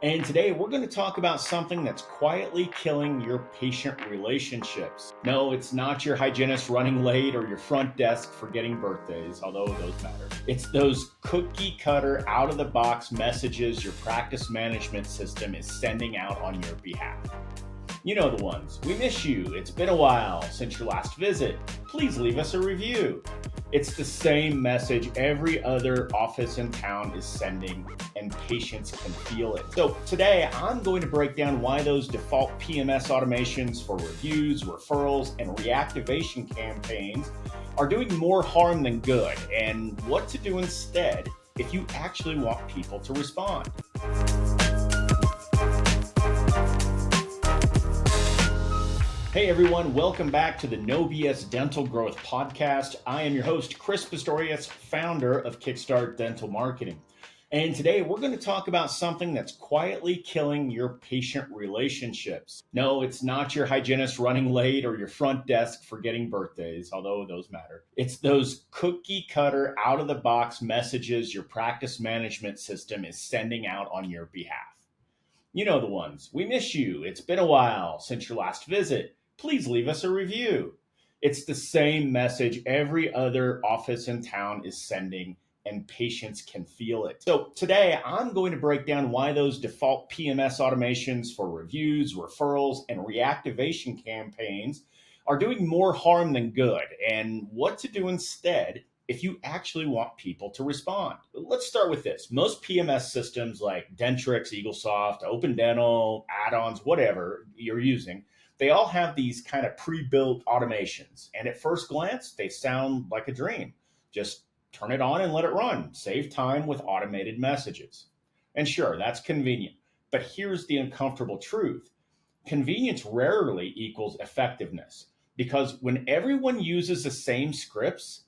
And today we're going to talk about something that's quietly killing your patient relationships. No, it's not your hygienist running late or your front desk forgetting birthdays, although those matter. It's those cookie cutter, out of the box messages your practice management system is sending out on your behalf. You know the ones. We miss you. It's been a while since your last visit. Please leave us a review. It's the same message every other office in town is sending, and patients can feel it. So today, I'm going to break down why those default PMS automations for reviews, referrals, and reactivation campaigns are doing more harm than good, and what to do instead if you actually want people to respond. Hey everyone, welcome back to the No BS Dental Growth Podcast. I am your host, Chris Pistorius, founder of KickStart Dental Marketing. And today we're going to talk about something that's quietly killing your patient relationships. No, it's not your hygienist running late or your front desk forgetting birthdays, although those matter. It's those cookie cutter, out of the box messages your practice management system is sending out on your behalf. You know the ones. We miss you. It's been a while since your last visit. Please leave us a review. It's the same message every other office in town is sending, and patients can feel it. So today, I'm going to break down why those default PMS automations for reviews, referrals, and reactivation campaigns are doing more harm than good, and what to do instead if you actually want people to respond. Let's start with this. Most PMS systems like Dentrix, EagleSoft, Open Dental, add-ons, whatever you're using, they all have these kind of pre-built automations. And at first glance, they sound like a dream. Just turn it on and let it run. Save time with automated messages. And sure, that's convenient. But here's the uncomfortable truth. Convenience rarely equals effectiveness, because when everyone uses the same scripts,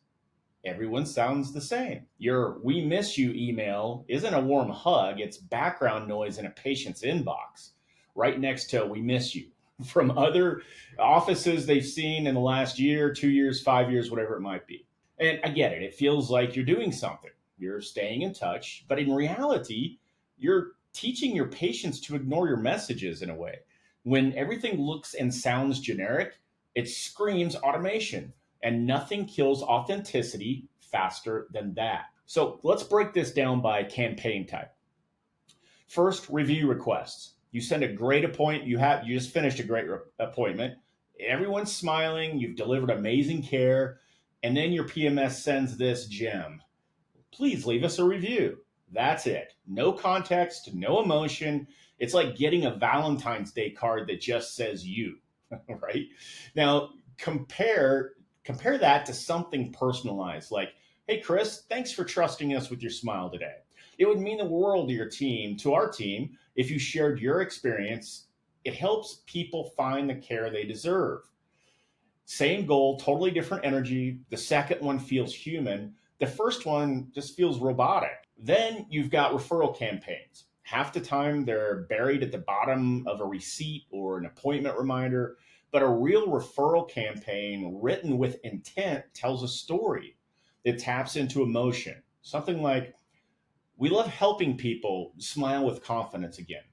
everyone sounds the same. Your "we miss you" email isn't a warm hug, it's background noise in a patient's inbox, right next to "we miss you" from other offices they've seen in the last year, 2 years, 5 years, whatever it might be. And I get it, it feels like you're doing something. You're staying in touch, but in reality, you're teaching your patients to ignore your messages in a way. When everything looks and sounds generic, it screams automation. And nothing kills authenticity faster than that. So let's break this down by campaign type. First, review requests. You send a great appointment. You just finished a great appointment. Everyone's smiling. You've delivered amazing care. And then your PMS sends this gem. Please leave us a review. That's it. No context, no emotion. It's like getting a Valentine's Day card that just says you, right? Now, compare that to something personalized, like, "Hey, Chris, thanks for trusting us with your smile today." It would mean the world to our team, if you shared your experience. It helps people find the care they deserve. Same goal, totally different energy. The second one feels human. The first one just feels robotic. Then you've got referral campaigns. Half the time they're buried at the bottom of a receipt or an appointment reminder. But a real referral campaign written with intent tells a story that taps into emotion. Something like, "We love helping people smile with confidence again.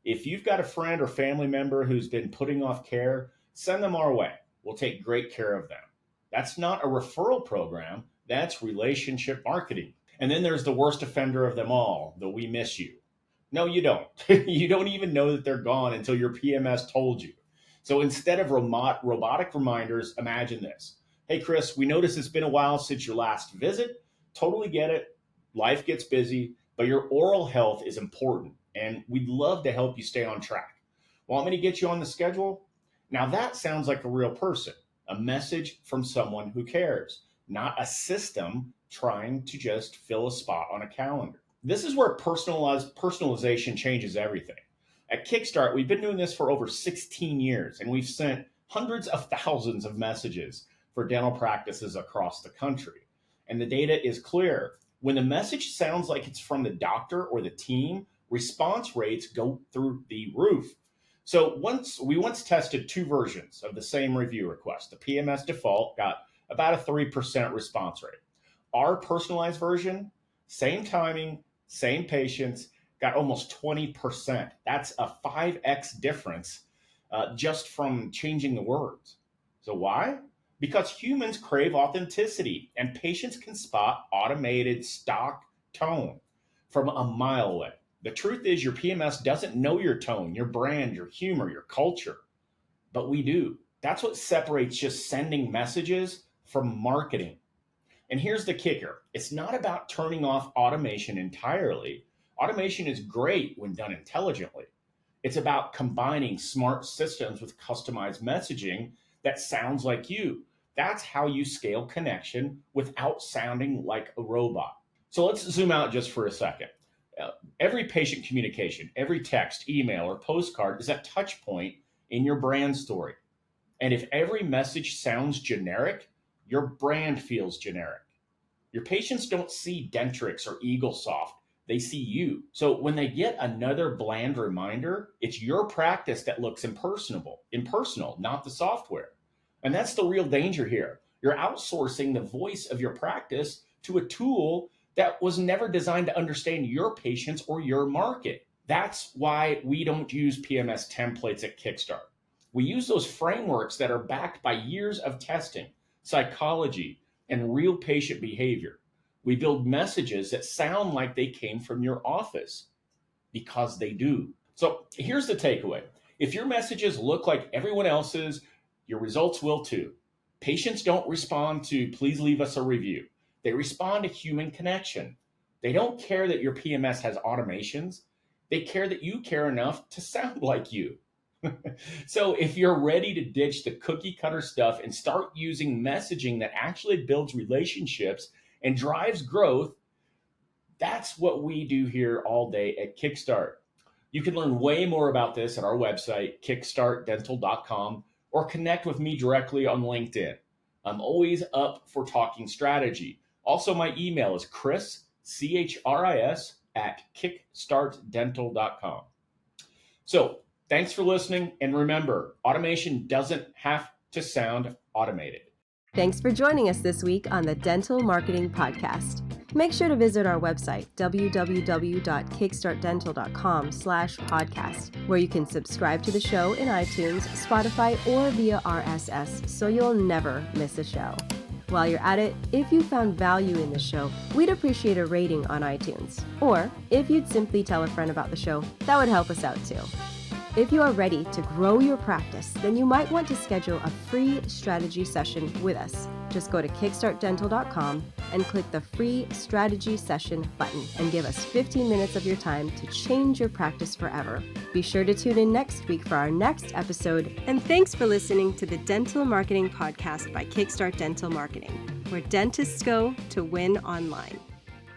If you've got a friend or family member who's been putting off care, send them our way. We'll take great care of them." That's not a referral program. That's relationship marketing. And then there's the worst offender of them all, the "we miss you." No, you don't. You don't even know that they're gone until your PMS told you. So instead of robotic reminders, imagine this. "Hey, Chris, we noticed it's been a while since your last visit. Totally get it. Life gets busy, but your oral health is important, and we'd love to help you stay on track. Want me to get you on the schedule?" Now that sounds like a real person, a message from someone who cares, not a system trying to just fill a spot on a calendar. This is where personalization changes everything. At Kickstart, we've been doing this for over 16 years, and we've sent hundreds of thousands of messages for dental practices across the country. And the data is clear. When the message sounds like it's from the doctor or the team, response rates go through the roof. So we once tested two versions of the same review request. The PMS default got about a 3% response rate. Our personalized version, same timing, same patients, got almost 20%. That's a 5x difference just from changing the words. So why? Because humans crave authenticity, and patients can spot automated stock tone from a mile away. The truth is, your PMS doesn't know your tone, your brand, your humor, your culture, but we do. That's what separates just sending messages from marketing. And here's the kicker, it's not about turning off automation entirely. Automation is great when done intelligently. It's about combining smart systems with customized messaging that sounds like you. That's how you scale connection without sounding like a robot. So let's zoom out just for a second. Every patient communication, every text, email, or postcard is a touch point in your brand story. And if every message sounds generic, your brand feels generic. Your patients don't see Dentrix or EagleSoft, they see you. So when they get another bland reminder, it's your practice that looks impersonal, not the software. And that's the real danger here. You're outsourcing the voice of your practice to a tool that was never designed to understand your patients or your market. That's why we don't use PMS templates at KickStart. We use those frameworks that are backed by years of testing, psychology, and real patient behavior. We build messages that sound like they came from your office because they do. So here's the takeaway. If your messages look like everyone else's, your results will too. Patients don't respond to please leave us a review. They respond to human connection. They don't care that your PMS has automations. They care that you care enough to sound like you. So if you're ready to ditch the cookie cutter stuff and start using messaging that actually builds relationships and drives growth, that's what we do here all day at KickStart. You can learn way more about this at our website, kickstartdental.com, or connect with me directly on LinkedIn. I'm always up for talking strategy. Also, my email is Chris, C-H-R-I-S, at kickstartdental.com. So thanks for listening. And remember, automation doesn't have to sound automated. Thanks for joining us this week on the Dental Marketing Podcast. Make sure to visit our website, www.kickstartdental.com/podcast, where you can subscribe to the show in iTunes, Spotify, or via RSS, so you'll never miss a show. While you're at it, if you found value in the show, we'd appreciate a rating on iTunes. Or if you'd simply tell a friend about the show, that would help us out too. If you are ready to grow your practice, then you might want to schedule a free strategy session with us. Just go to kickstartdental.com and click the free strategy session button and give us 15 minutes of your time to change your practice forever. Be sure to tune in next week for our next episode. And thanks for listening to the Dental Marketing Podcast by KickStart Dental Marketing, where dentists go to win online.